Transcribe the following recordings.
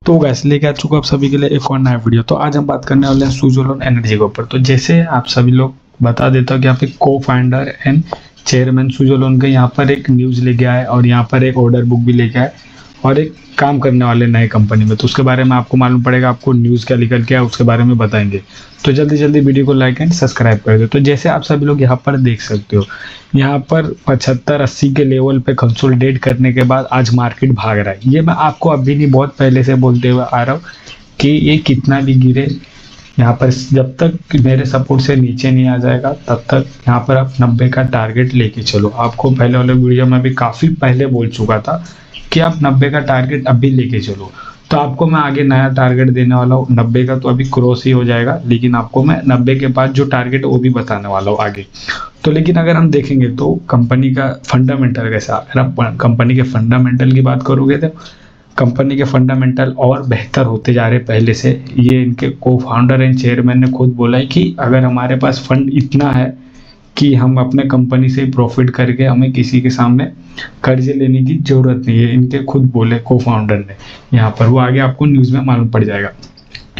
तो गैस लेके आ चुका आप सभी के लिए एक और नया वीडियो। तो आज हम बात करने वाले हैं सुज़लोन एनर्जी के ऊपर। तो जैसे आप सभी लोग बता देता हूँ कि यहाँ पे को फाउंडर एंड चेयरमैन सुज़लोन के यहाँ पर एक न्यूज़ लेके आए और यहाँ पर एक ऑर्डर बुक भी लेके आए और एक काम करने वाले नए कंपनी में। तो उसके बारे में आपको मालूम पड़ेगा, आपको न्यूज़ क्या निकल के आया उसके बारे में बताएंगे। तो जल्दी जल्दी वीडियो को लाइक एंड सब्सक्राइब कर दो। तो जैसे आप सभी लोग यहाँ पर देख सकते हो, यहाँ पर 75-80 के लेवल पे कंसोलिडेट करने के बाद आज मार्केट भाग रहा है। ये मैं आपको अभी नहीं, बहुत पहले से बोलते हुए आ रहा हूँ कि ये कितना भी गिरे, यहाँ पर जब तक मेरे सपोर्ट से नीचे नहीं आ जाएगा तब तक यहाँ पर आप 90 का टारगेट लेके चलो। आपको पहले वाले वीडियो में भी काफ़ी पहले बोल चुका था कि आप 90 का टारगेट अभी लेके चलो। तो आपको मैं आगे नया टारगेट देने वाला हूँ। 90 का तो अभी क्रॉस ही हो जाएगा, लेकिन आपको मैं 90 के बाद जो टारगेट है वो भी बताने वाला हूँ आगे। तो लेकिन अगर हम देखेंगे तो कंपनी का फंडामेंटल कैसा, अगर आप कंपनी के फंडामेंटल की बात करोगे तो कंपनी के फंडामेंटल और बेहतर होते जा रहे पहले से। ये इनके को फाउंडर एंड चेयरमैन ने खुद बोला है कि अगर हमारे पास फंड इतना है कि हम अपने कंपनी से प्रॉफिट करके हमें किसी के सामने कर्जे लेने की ज़रूरत नहीं है। इनके खुद बोले को फाउंडर ने यहाँ पर, वो आगे आपको न्यूज़ में मालूम पड़ जाएगा।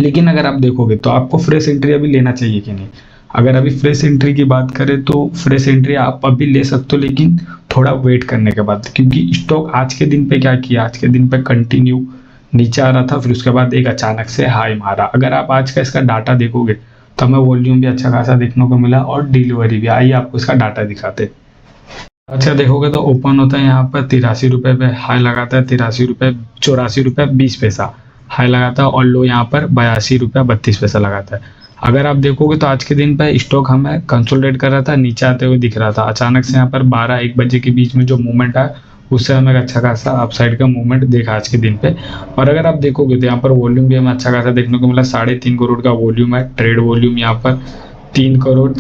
लेकिन अगर आप देखोगे तो आपको फ्रेश एंट्री अभी लेना चाहिए कि नहीं। अगर अभी फ्रेश एंट्री की बात करें तो फ्रेश एंट्री आप अभी ले सकते हो, लेकिन थोड़ा वेट करने के बाद, क्योंकि स्टॉक आज के दिन पे क्या किया, आज के दिन पे कंटिन्यू नीचे आ रहा था, फिर उसके बाद एक अचानक से हाई मारा। अगर आप आज का इसका डाटा देखोगे तो हमें वॉल्यूम भी अच्छा खासा देखने को मिला और डिलीवरी भी। आइए आपको इसका डाटा दिखाते। अच्छा देखोगे तो ओपन होता है यहाँ पर 83 रुपये पे, हाई लगाता है 83 रुपये 84 रुपये 20 पैसा हाई लगाता है, और लो यहाँ पर 82 रुपये 32 पैसा लगाता है। अगर आप देखोगे तो आज के दिन पे स्टॉक हमें कंसोलिडेट कर रहा था, नीचे आते हुए दिख रहा था। अचानक से यहाँ पर 12-1 बजे के बीच में जो मूवमेंट आया उससे हमें एक अच्छा खासा अपसाइड का मूवमेंट देखा आज के दिन पे। और अगर आप देखोगे तो यहाँ पर वॉल्यूम भी हमें अच्छा खासा देखने को मिला। 3.5 करोड़ का वॉल्यूम है, ट्रेड वॉल्यूम यहाँ पर 2 करोड़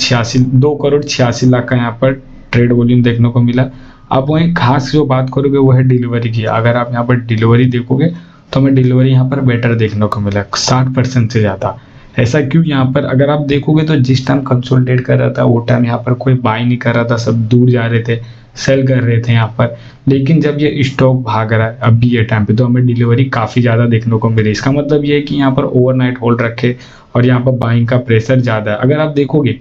86 लाख का यहाँ पर ट्रेड वॉल्यूम देखने को मिला। अब वहीं खास जो बात करोगे वो है डिलीवरी की। अगर आप यहाँ पर डिलीवरी देखोगे तो हमें डिलीवरी यहाँ पर बेटर देखने को मिला, 60% से ज़्यादा। ऐसा क्यों? यहाँ पर अगर आप देखोगे तो जिस टाइम कंसोलिडेट कर रहा था वो टाइम यहाँ पर कोई बाय नहीं कर रहा था, सब दूर जा रहे थे, सेल कर रहे थे यहाँ पर। लेकिन जब ये स्टॉक भाग रहा है अभी ये टाइम पे, तो हमें डिलीवरी काफ़ी ज़्यादा देखने को मिली। इसका मतलब ये है कि यहाँ पर ओवरनाइट होल्ड रखे और यहाँ पर बाइंग का प्रेशर ज़्यादा है। अगर आप देखोगे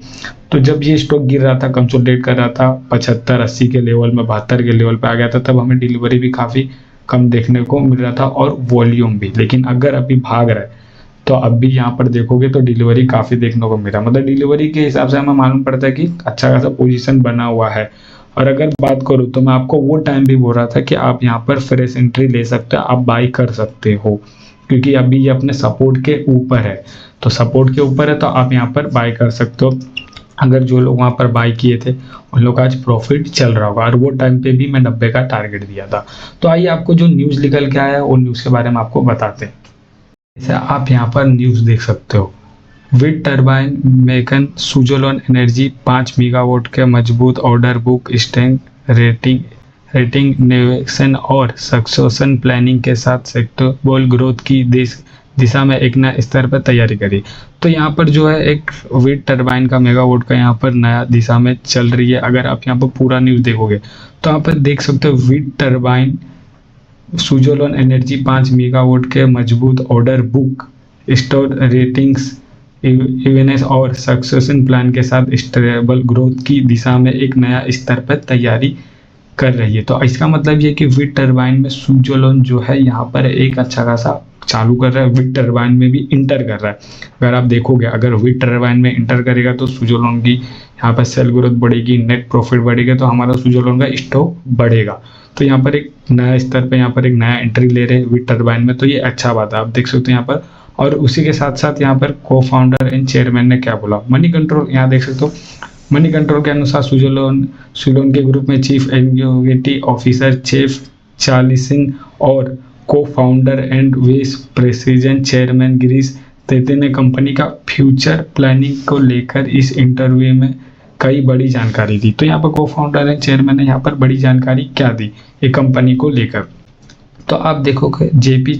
तो जब ये स्टॉक गिर रहा था, कंसोलिडेट कर रहा था 75-80 के लेवल में, 72 के लेवल पे आ गया था, तब हमें डिलीवरी भी काफ़ी कम देखने को मिल रहा था और वॉल्यूम भी। लेकिन अगर अभी भाग रहा है तो अभी यहाँ पर देखोगे तो डिलीवरी काफ़ी देखने को मिला। मतलब डिलीवरी के हिसाब से हमें मालूम पड़ता है कि अच्छा खासा पोजीशन बना हुआ है। और अगर बात करूँ तो मैं आपको वो टाइम भी बोल रहा था कि आप यहाँ पर फ्रेश एंट्री ले सकते हो, आप बाई कर सकते हो, क्योंकि अभी ये अपने सपोर्ट के ऊपर है। तो सपोर्ट के ऊपर है तो आप यहाँ पर बाई कर सकते हो। अगर जो लोग वहाँ पर बाई किए थे उन लोग का आज प्रॉफिट चल रहा होगा। और वो टाइम पे भी मैं 90 का टारगेट दिया था। तो आइए आपको जो न्यूज़ निकल के आया है वो न्यूज़ के बारे में आपको बताते हैं। जैसे आप यहाँ पर न्यूज़ देख सकते हो, wind turbine maker Suzlon energy 5 megawatt के मजबूत order book, strength rating innovation और सक्सेशन प्लानिंग के साथ सेक्टरल ग्रोथ की दिशा में एक नया स्तर पर तैयारी करी। तो यहाँ पर जो है एक विंड टर्बाइन का मेगावाट का यहाँ पर नया दिशा में चल रही है। अगर आप यहाँ पर पूरा न्यूज़ देखोगे तो यहाँ पर देख सकते हो wind turbine Suzlon energy 5 megawatt के मजबूत ऑर्डर बुक, स्टोर रेटिंग्स इवेनेस और सक्सेशन प्लान के साथ स्टेबल ग्रोथ की दिशा में एक नया स्तर पर तैयारी कर रही है। तो इसका मतलब ये कि विंड टर्बाइन में सुज़लोन जो है यहाँ पर एक अच्छा खासा चालू कर रहा है, विंड टर्बाइन में भी इंटर कर रहा है। अगर आप देखोगे, अगर विंड टर्बाइन में इंटर करेगा तो सुज़लोन की यहाँ पर सेल ग्रोथ बढ़ेगी, नेट प्रॉफिट बढ़ेगा, तो हमारा सुज़लोन का स्टॉक बढ़ेगा। तो यहाँ पर एक नया स्तर पे यहाँ पर एक नया एंट्री ले रहे हैं विंड टर्बाइन में, तो ये अच्छा बात है। आप देख सकते हो यहाँ पर। और उसी के साथ साथ यहाँ पर को फाउंडर एंड चेयरमैन ने क्या बोला, मनी कंट्रोल, यहाँ देख सकते हो मनी कंट्रोल के अनुसार सुज़लोन के ग्रुप में chief executive officer chef Charlie और को founder and vice president chairman Girish तेते ने कंपनी का फ्यूचर प्लानिंग को लेकर इस इंटरव्यू में कई बड़ी जानकारी दी। तो यहाँ पर को फाउंडर एंड चेयरमैन ने यहाँ पर बड़ी जानकारी क्या दी ये कंपनी को लेकर। तो आप देखोगे जेपी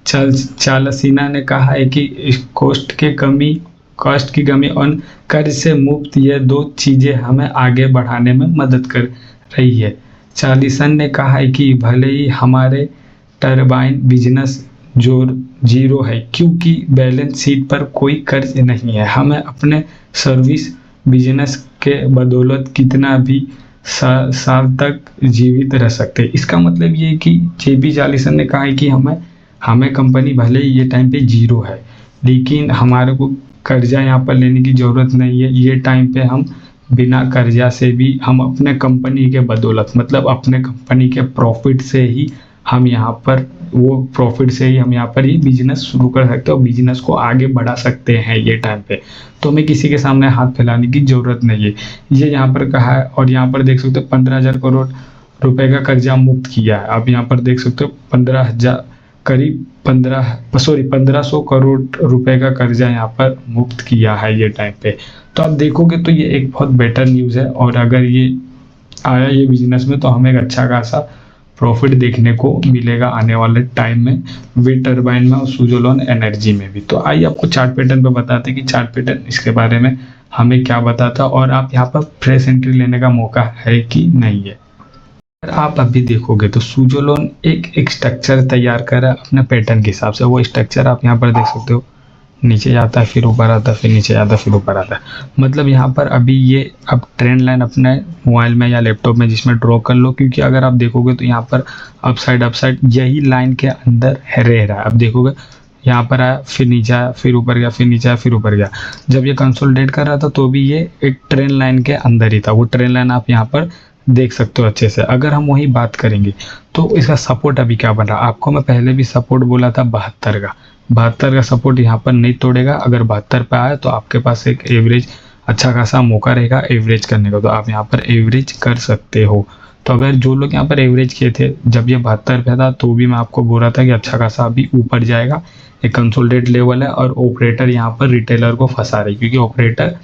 चालसीना ने कहा है कि कॉस्ट की कमी और कर्ज से मुक्त, ये 2 चीज़ें हमें आगे बढ़ाने में मदद कर रही है। चार्लिसन ने कहा है कि भले ही हमारे टरबाइन बिजनेस जो जीरो है, क्योंकि बैलेंस शीट पर कोई कर्ज नहीं है। हमें अपने सर्विस बिजनेस के बदौलत कितना भी साल तक जीवित रह सकते हैं। इसका मतलब ये है कि JP चालीसन ने कहा है कि हमें कंपनी भले ही ये टाइम पे जीरो है, लेकिन हमारे को कर्जा यहाँ पर लेने की ज़रूरत नहीं है। ये टाइम पे हम बिना कर्जा से भी हम अपने कंपनी के बदौलत, मतलब अपने कंपनी के प्रॉफिट से ही हम यहाँ पर ये बिजनेस शुरू कर सकते हैं और बिजनेस को आगे बढ़ा सकते हैं ये टाइम पे। तो हमें किसी के सामने हाथ फैलाने की ज़रूरत नहीं है, ये यहाँ पर कहा है। और यहाँ पर देख सकते हो 15,000 करोड़ रुपए का कर्जा मुक्त किया है। आप यहाँ पर देख सकते हो 1500 करोड़ रुपए का कर्जा यहाँ पर मुक्त किया है ये टाइम पे। तो आप देखोगे तो ये एक बहुत बेटर न्यूज़ है, और अगर ये आया ये बिजनेस में तो हमें एक अच्छा खासा प्रॉफिट देखने को मिलेगा आने वाले टाइम में, विंड टर्बाइन में और सुजोलोन एनर्जी में भी। तो आइए आपको चार्ट पैटर्न पे बताते हैं कि चार्ट पैटर्न इसके बारे में हमें क्या बताता है और आप यहाँ पर फ्रेश एंट्री लेने का मौका है कि नहीं है। अगर आप अभी देखोगे तो सुजोलोन एक स्ट्रक्चर तैयार कर रहा है अपने पैटर्न के हिसाब से। वो स्ट्रक्चर आप यहाँ पर देख सकते हो, नीचे जाता है फिर ऊपर आता है, फिर नीचे जाता है फिर ऊपर आता है। मतलब यहाँ पर अभी ये अब ट्रेंड लाइन अपने मोबाइल में या लैपटॉप में जिसमें ड्रॉ कर लो, क्योंकि अगर आप देखोगे तो यहाँ पर अपसाइड यही लाइन के अंदर रह रहा है। अब देखोगे यहाँ पर आया, फिर नीचे आया, फिर ऊपर गया, फिर नीचे आया, फिर ऊपर गया। जब ये कंसोलिडेट कर रहा था तो भी ये एक ट्रेंड लाइन के अंदर ही था। वो ट्रेंड लाइन आप यहाँ पर देख सकते हो अच्छे से। अगर हम वही बात करेंगे तो इसका सपोर्ट अभी क्या बन रहा है, आपको मैं पहले भी सपोर्ट बोला था 72 का सपोर्ट यहाँ पर नहीं तोड़ेगा। अगर 72 पे आया तो आपके पास एक एवरेज अच्छा खासा मौका रहेगा एवरेज करने का, तो आप यहाँ पर एवरेज कर सकते हो। तो अगर जो लोग यहाँ पर एवरेज किए थे जब ये 72 पे था तो भी मैं आपको बोल रहा था कि अच्छा खासा अभी ऊपर जाएगा। एक कंसोलिडेट लेवल है और ऑपरेटर यहाँ पर रिटेलर को फंसा रही, क्योंकि ऑपरेटर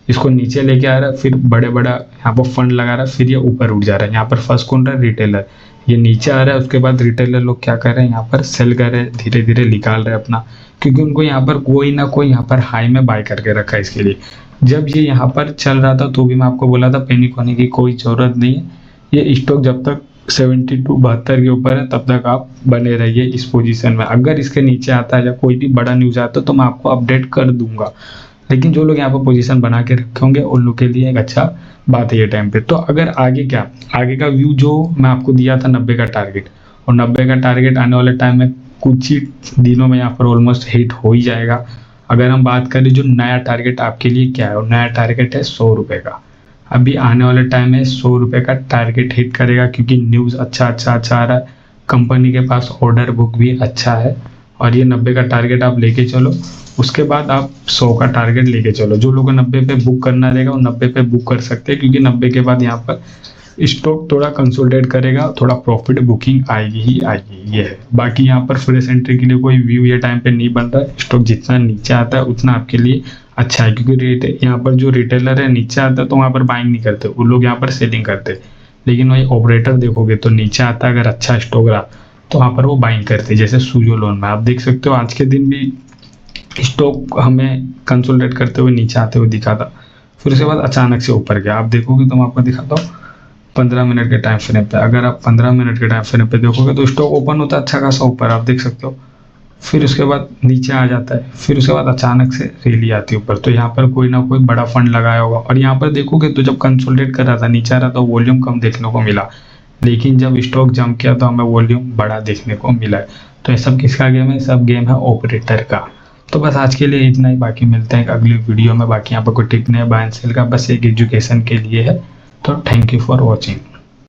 इसको नीचे लेके आ रहा है, फिर बड़ा यहाँ पर फंड लगा रहा है, फिर ये ऊपर उठ जा रहा है। यहाँ पर फर्स्ट कौन रहा है, रिटेलर। ये नीचे आ रहा है, उसके बाद रिटेलर लोग क्या कर रहे हैं, यहाँ पर सेल कर रहे हैं, धीरे धीरे निकाल रहे हैं अपना, क्योंकि उनको यहाँ पर कोई ना कोई यहाँ पर हाई में बाय करके रखा है इसके लिए। जब ये यहाँ पर चल रहा था तो भी मैं आपको बोला था पैनिक होने की कोई ज़रूरत नहीं है। ये स्टॉक जब तक 72 के ऊपर है तब तक आप बने रहिए इस पोजीशन में। अगर इसके नीचे आता है या कोई भी बड़ा न्यूज़ आता है तो मैं आपको अपडेट कर दूंगा, लेकिन जो लोग यहाँ पर पोजीशन बना के रखे होंगे उन लोग के लिए एक अच्छा बात है ये टाइम पे। तो अगर आगे का व्यू जो मैं आपको दिया था 90 का टारगेट, और 90 का टारगेट आने वाले टाइम में कुछ ही दिनों में यहाँ पर ऑलमोस्ट हिट हो ही जाएगा। अगर हम बात करें जो नया टारगेट आपके लिए क्या है, और नया टारगेट है 100 रुपये का। अभी आने वाले टाइम में 100 रुपये का टारगेट हिट करेगा, क्योंकि न्यूज़ अच्छा आ रहा है, कंपनी के पास ऑर्डर बुक भी अच्छा है, और ये 90 का टारगेट आप लेके चलो। उसके बाद आप 100 का टारगेट लेके चलो। जो लोग 90 पे बुक करना रहेगा वो 90 पे बुक कर सकते हैं, क्योंकि 90 के बाद यहाँ पर स्टॉक थोड़ा कंसोलिडेट करेगा, थोड़ा प्रॉफिट बुकिंग आएगी ही आएगी, ये है। बाकी यहाँ पर फ्रेश एंट्री के लिए कोई व्यू ये टाइम पे नहीं बन रहा है। स्टॉक जितना नीचे आता है उतना आपके लिए अच्छा है, क्योंकि यहाँ पर जो रिटेलर है नीचे आता है तो वहाँ पर बाइंग नहीं करते, वो लोग यहाँ पर सेलिंग करते। लेकिन वही ऑपरेटर देखोगे तो नीचे आता है, अगर अच्छा स्टॉक रहा तो वहाँ पर वो बाइंग करते। जैसे सुजोलोन में आप देख सकते हो आज के दिन भी स्टॉक हमें कंसोलिडेट करते हुए नीचे आते हुए दिखा था, फिर उसके बाद अचानक से ऊपर गया। आप देखोगे तो मैं आपको दिखाता हूँ 15 मिनट के टाइम फ्रेम पे। अगर आप 15 मिनट के टाइम फ्रेम पे देखोगे तो स्टॉक ओपन होता है अच्छा खासा ऊपर, आप देख सकते हो, फिर उसके बाद नीचे आ जाता है, फिर उसके बाद अचानक से रैली आती है ऊपर। तो यहाँ पर कोई ना कोई बड़ा फंड लगाया होगा। और यहाँ पर देखोगे तो जब कंसोलिडेट कर रहा था नीचे आ रहा था तो वॉल्यूम कम देखने को मिला, लेकिन जब स्टॉक जंप किया तो हमें वॉल्यूम बड़ा देखने को मिला। तो ये सब किसका गेम है, सब गेम है ऑपरेटर का। तो बस आज के लिए इतना ही, बाकी मिलते हैं एक अगली वीडियो में। बाकी यहाँ पर कोई टिप नहीं है बाय एंड सेल का, बस एक एजुकेशन के लिए है। तो थैंक यू फॉर वॉचिंग।